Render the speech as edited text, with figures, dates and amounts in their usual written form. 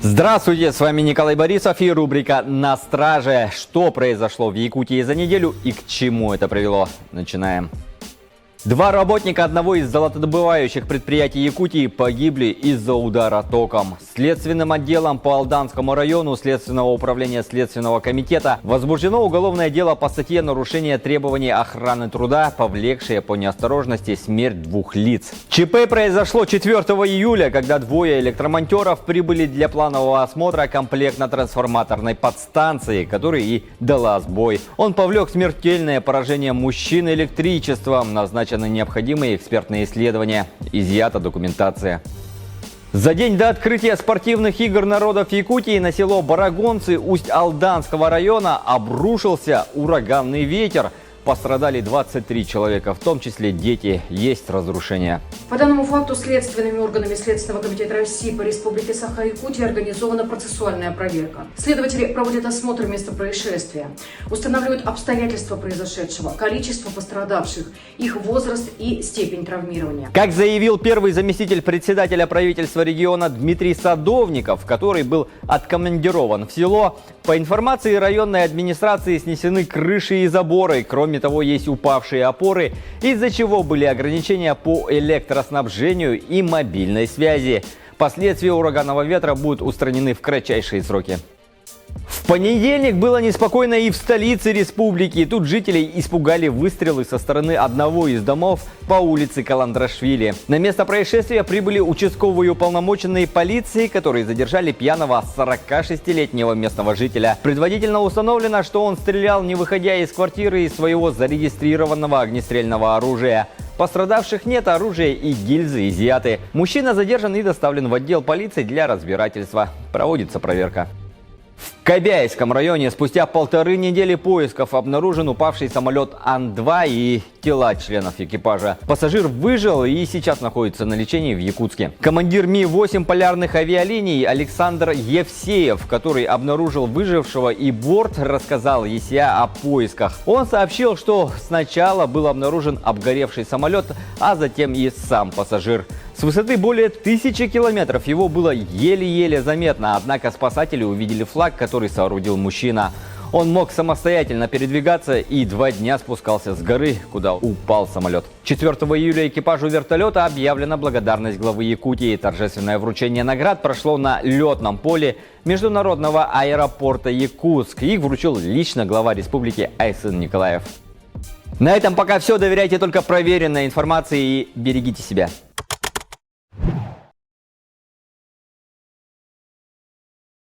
Здравствуйте, с вами Николай Борисов и рубрика «На страже». Что произошло в Якутии за неделю и к чему это привело? Начинаем. Два работника одного из золотодобывающих предприятий Якутии погибли из-за удара током. Следственным отделом по Алданскому району Следственного управления Следственного комитета возбуждено уголовное дело по статье «Нарушение требований охраны труда, повлекшее по неосторожности смерть двух лиц». ЧП произошло 4 июля, когда двое электромонтеров прибыли для планового осмотра комплектно-трансформаторной подстанции, которая и дала сбой. Он повлек смертельное поражение мужчины электричеством. Назначены необходимые экспертные исследования. Изъята документация. За день до открытия спортивных игр народов Якутии на село Барагонцы Усть-Алданского района обрушился ураганный ветер. Пострадали 23 человека, в том числе дети. Есть разрушения. По данному факту следственными органами Следственного комитета России по Республике Саха-Якутия организована процессуальная проверка. Следователи проводят осмотр места происшествия, устанавливают обстоятельства произошедшего, количество пострадавших, их возраст и степень травмирования. Как заявил первый заместитель председателя правительства региона Дмитрий Садовников, который был откомандирован в село, по информации районной администрации снесены крыши и заборы. Кроме того, есть упавшие опоры, из-за чего были ограничения по электроснабжению и мобильной связи. Последствия ураганного ветра будут устранены в кратчайшие сроки. В понедельник было неспокойно и в столице республики. Тут жителей испугали выстрелы со стороны одного из домов по улице Каландрашвили. На место происшествия прибыли участковые уполномоченные полиции, которые задержали пьяного 46-летнего местного жителя. Предварительно установлено, что он стрелял, не выходя из квартиры, из своего зарегистрированного огнестрельного оружия. Пострадавших нет, оружия и гильзы изъяты. Мужчина задержан и доставлен в отдел полиции для разбирательства. Проводится проверка. В Кобяйском районе спустя 1,5 недели поисков обнаружен упавший самолет Ан-2 и тела членов экипажа. Пассажир выжил и сейчас находится на лечении в Якутске. Командир Ми-8 полярных авиалиний Александр Евсеев, который обнаружил выжившего и борт, рассказал ЕСЯ о поисках. Он сообщил, что сначала был обнаружен обгоревший самолет, а затем и сам пассажир. С высоты более 1000 километров его было еле-еле заметно, однако спасатели увидели флаг, который соорудил мужчина. Он мог самостоятельно передвигаться и 2 дня спускался с горы, куда упал самолет. 4 июля экипажу вертолета объявлена благодарность главы Якутии. Торжественное вручение наград прошло на летном поле международного аэропорта Якутск. Их вручил лично глава республики Айсын Николаев. На этом пока все. Доверяйте только проверенной информации и берегите себя.